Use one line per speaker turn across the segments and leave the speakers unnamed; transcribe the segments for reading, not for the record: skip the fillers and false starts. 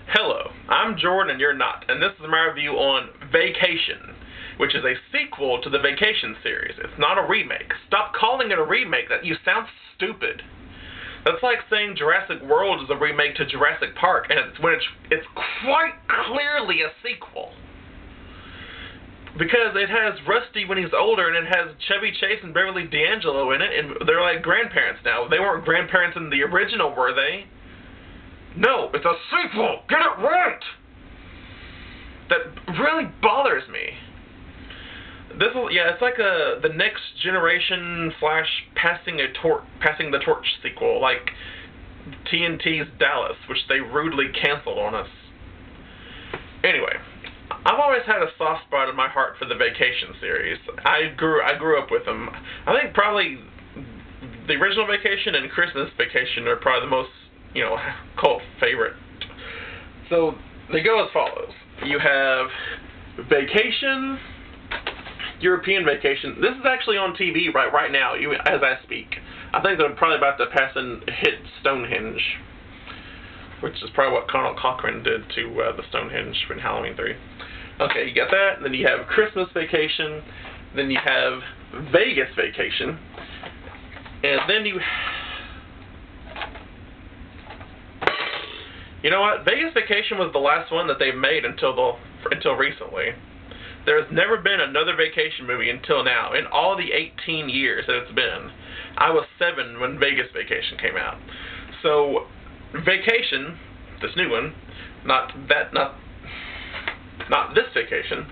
Hello, I'm Jordan and you're not, and this is my review on Vacation, which is a sequel to the Vacation series. It's not a remake. Stop calling it a remake. You sound stupid. That's like saying Jurassic World is a remake to Jurassic Park, and it's quite clearly a sequel. Because it has Rusty when he's older, and it has Chevy Chase and Beverly D'Angelo in it, and they're like grandparents now. They weren't grandparents in the original, were they? No, it's a sequel! Get it right! That really bothers me. It's like the next generation / passing the torch sequel, like TNT's Dallas, which they rudely canceled on us. Anyway, I've always had a soft spot in my heart for the Vacation series. I grew up with them. I think probably the original Vacation and Christmas Vacation are probably the most, cult favorite. So they go as follows. You have Vacation, European Vacation. This is actually on TV right now, as I speak. I think they're probably about to pass and hit Stonehenge, which is probably what Conal Cochran did to the Stonehenge in Halloween 3. Okay, you got that. And then you have Christmas Vacation. Then you have Vegas Vacation. And then you know what? Vegas Vacation was the last one that they made until recently. There's never been another Vacation movie until now, in all the 18 years that it's been. I was 7 when Vegas Vacation came out. So, Vacation, this new one, not this Vacation.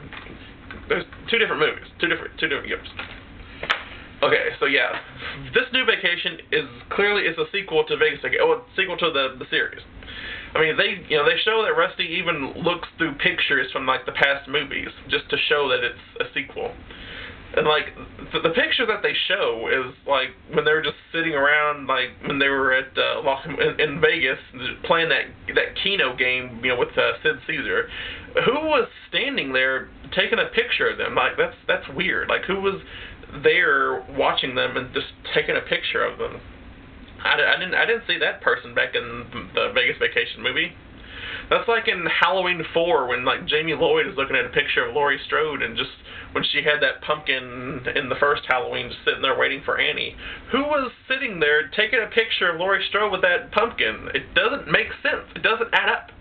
There's two different movies, two different years. Okay, so yeah, this new Vacation is clearly a sequel to Vegas Vacation. Oh, a sequel to the series. I mean, they show that Rusty even looks through pictures from like the past movies just to show that it's a sequel. And like the picture that they show is like when they were just sitting around, like when they were at in Vegas playing that Keno game, with Sid Caesar. Who was standing there taking a picture of them? Like that's weird. Like who was there watching them and just taking a picture of them? I didn't see that person back in the Vegas Vacation movie. That's like in Halloween 4 when like Jamie Lloyd is looking at a picture of Laurie Strode, and just when she had that pumpkin in the first Halloween just sitting there waiting for Annie. Who was sitting there taking a picture of Laurie Strode with that pumpkin? It doesn't make sense. It doesn't add up.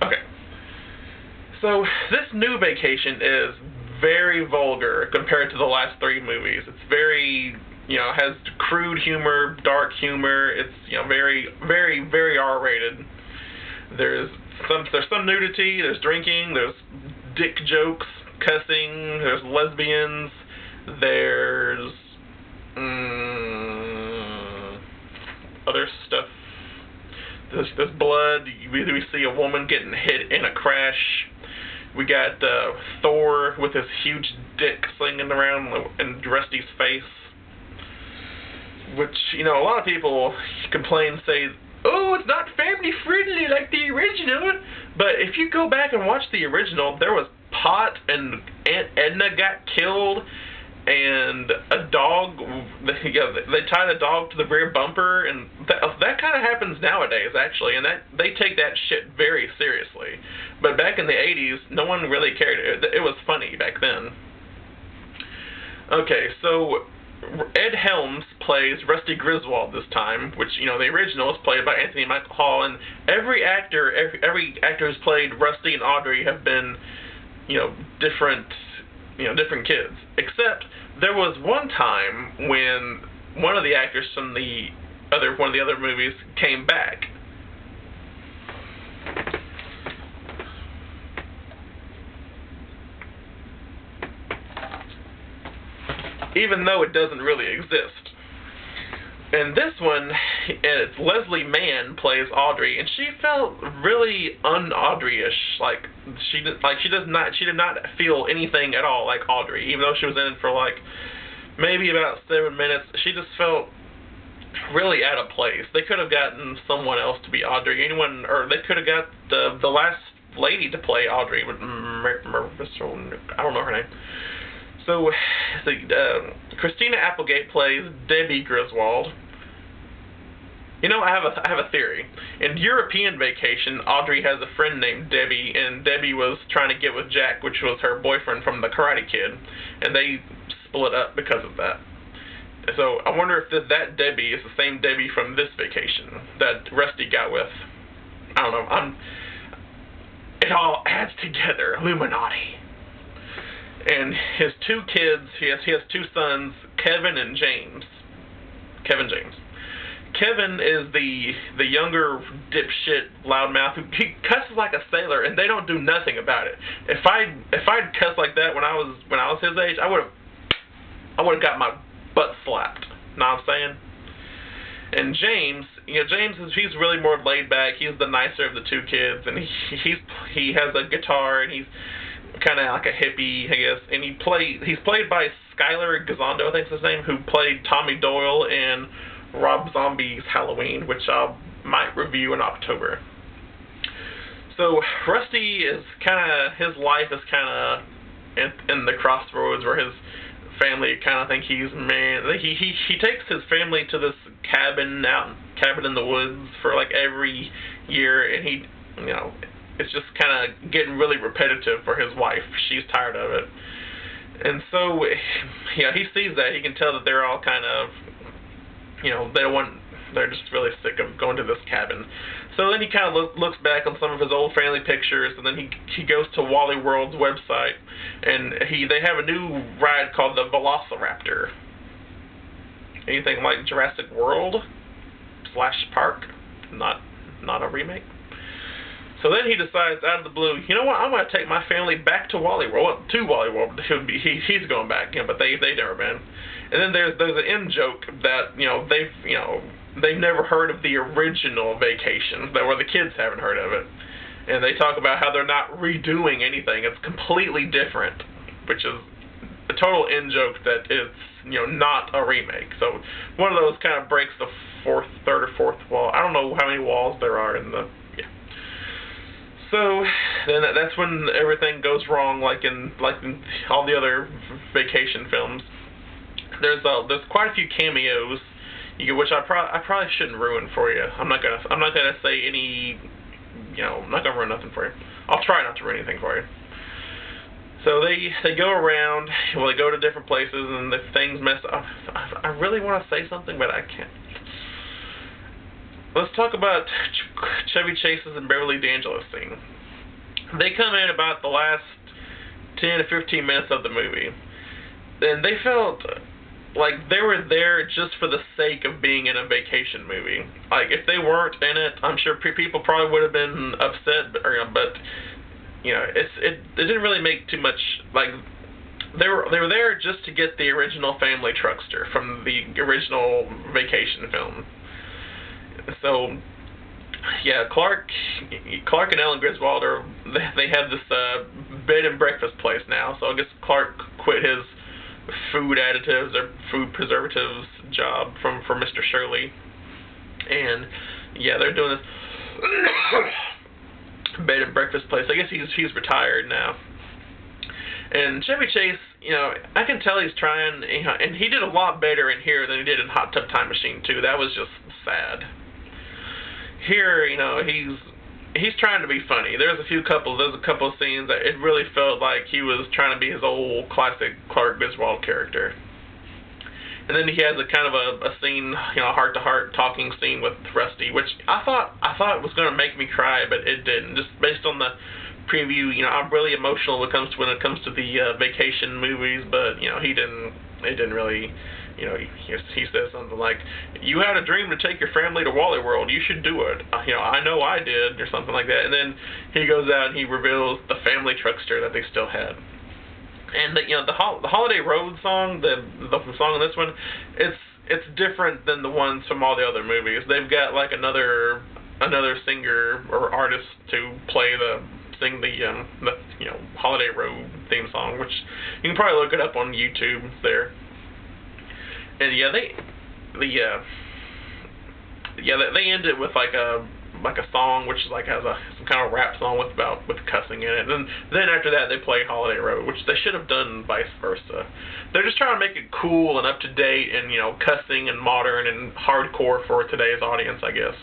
Okay. So this new Vacation is very vulgar compared to the last 3 movies. It's very, has crude humor, dark humor. It's, very, very, very R-rated. There's some nudity, there's drinking, there's dick jokes, cussing, there's lesbians, there's other stuff. There's blood. We see a woman getting hit in a crash. We got Thor with his huge dick slinging around in Rusty's face. Which, a lot of people complain, say, oh, it's not family friendly like the original. But if you go back and watch the original, there was pot, and Aunt Edna got killed, and a dog, they tied a dog to the rear bumper, and that kind of happens nowadays, actually, and they take that shit very seriously. But back in the 80s, no one really cared. It was funny back then. Okay, so Ed Helms plays Rusty Griswold this time, which, the original is played by Anthony Michael Hall, and every actor who's played Rusty and Audrey have been, different kids. Except there was one time when one of the actors from one of the other movies came back. Even though it doesn't really exist. And this one, it's Leslie Mann plays Audrey, and she felt really un-Audrey-ish. She did not feel anything at all like Audrey, even though she was in it for maybe about 7 minutes. She just felt really out of place. They could have gotten someone else to be Audrey, or they could have got the last lady to play Audrey. I don't know her name. So, Christina Applegate plays Debbie Griswold. I have a theory. In European Vacation, Audrey has a friend named Debbie, and Debbie was trying to get with Jack, which was her boyfriend from The Karate Kid, and they split up because of that. So I wonder if that Debbie is the same Debbie from this vacation that Rusty got with. I don't know. It all adds together. Illuminati. And his two kids, he has two sons, Kevin and James. Kevin James. Kevin is the younger dipshit loudmouth who he cusses like a sailor, and they don't do nothing about it. If I'd cussed like that when I was his age, I would have got my butt slapped. Know what I'm saying? And James, he's really more laid back. He's the nicer of the two kids, and he has a guitar, and he's kind of like a hippie, I guess. And he's played by Skylar Gisondo, I think's his name, who played Tommy Doyle in Rob Zombie's Halloween, which I might review in October. So Rusty is his life is kind of in the crossroads where his family kind of think he's man. He takes his family to this cabin in the woods for like every year, and it's just kind of getting really repetitive for his wife. She's tired of it, and so he sees that. He can tell that they're all kind of they're just really sick of going to this cabin. So then he kind of looks back on some of his old family pictures, and then he goes to Walley World's website, and they have a new ride called the Velociraptor. Anything like Jurassic World / Park, not a remake. So then he decides out of the blue, you know what? I'm going to take my family back to Walley World. Well, to Walley World. He's going back, but they've never been. And then there's an end joke that they've never heard of the original Vacation, where the kids haven't heard of it, and they talk about how they're not redoing anything. It's completely different, which is a total end joke that it's not a remake. So one of those kind of breaks the third or fourth wall. I don't know how many walls there are in the. So then that's when everything goes wrong, like in all the other Vacation films. There's quite a few cameos, which I probably shouldn't ruin for you. I'm not gonna say any, I'm not gonna ruin nothing for you. I'll try not to ruin anything for you. So they go around, they go to different places, and the things mess up. I really want to say something, but I can't. Let's talk about Chevy Chase's and Beverly D'Angelo's scene. They come in about the last 10 to 15 minutes of the movie, and they felt like they were there just for the sake of being in a vacation movie. Like, if they weren't in it, I'm sure people probably would have been upset, but it didn't really make too much. Like, they were there just to get the original family truckster from the original Vacation film. So, yeah, Clark and Ellen Griswold they have this bed and breakfast place now. So I guess Clark quit his food additives or food preservatives job for Mr. Shirley, and yeah, they're doing this bed and breakfast place. I guess he's retired now. And Chevy Chase, I can tell he's trying, and he did a lot better in here than he did in Hot Tub Time Machine 2. That was just sad. Here, he's trying to be funny. There's a couple of scenes that it really felt like he was trying to be his old classic Clark Griswold character. And then he has a kind of a scene, heart-to-heart talking scene with Rusty, which I thought was going to make me cry, but it didn't. Just based on the preview, I'm really emotional when it comes to the Vacation movies, but he didn't. It didn't really. He says something like, "You had a dream to take your family to Walley World. You should do it. I know I did," or something like that. And then he goes out and he reveals the family truckster that they still had. And the Holiday Road song, the song in this one, it's different than the ones from all the other movies. They've got like another singer or artist to sing the Holiday Road theme song, which you can probably look it up on YouTube there. And yeah, they end it with like a like a song, which is like has some kind of rap song with cussing in it. And then after that they play Holiday Road, which they should have done vice versa. They're just trying to make it cool and up to date and cussing and modern and hardcore for today's audience, I guess.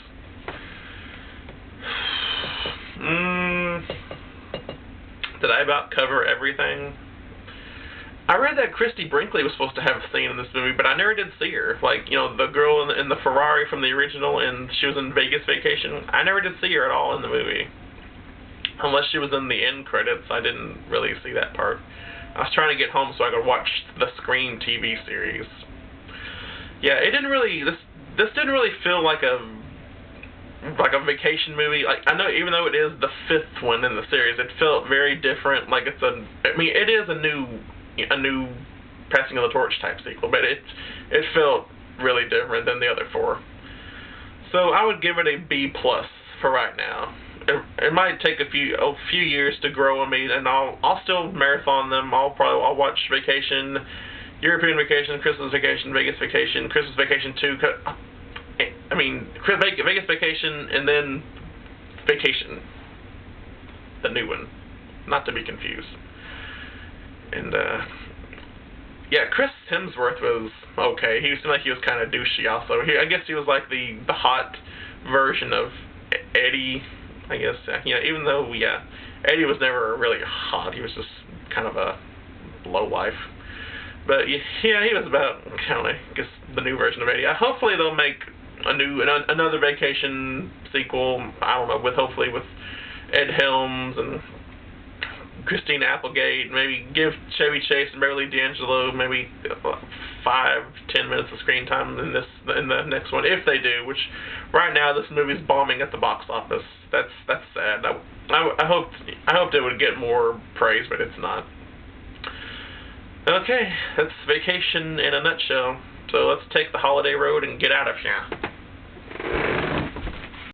Did I about cover everything? I read that Christy Brinkley was supposed to have a scene in this movie, but I never did see her. Like, the girl in the Ferrari from the original, and she was in Vegas Vacation. I never did see her at all in the movie. Unless she was in the end credits, I didn't really see that part. I was trying to get home so I could watch the Scream TV series. Yeah, it didn't really, this didn't really feel like a vacation movie. Like, I know, even though it is the 5th one in the series, it felt very different. Like, it is a new Passing of the Torch type sequel, but it felt really different than the other 4. So I would give it a B+ for right now. It might take a few years to grow on me, and I'll still marathon them. I'll watch Vacation, European Vacation, Christmas Vacation, Vegas Vacation, Christmas Vacation 2. I mean, Vegas Vacation, and then Vacation, the new one, not to be confused. And yeah, Chris Hemsworth was okay. He seemed like he was kind of douchey. Also, I guess he was like the hot version of Eddie. I guess even though Eddie was never really hot. He was just kind of a lowlife. But yeah, he was about I guess the new version of Eddie. Hopefully they'll make another Vacation sequel. I don't know, hopefully with Ed Helms and Christina Applegate. Maybe give Chevy Chase and Beverly D'Angelo maybe 5-10 minutes of screen time in the next one, if they do. Which right now this movie's bombing at the box office. That's sad. I hoped it would get more praise, but it's not. Okay, that's Vacation in a nutshell. So let's take the Holiday Road and get out of here.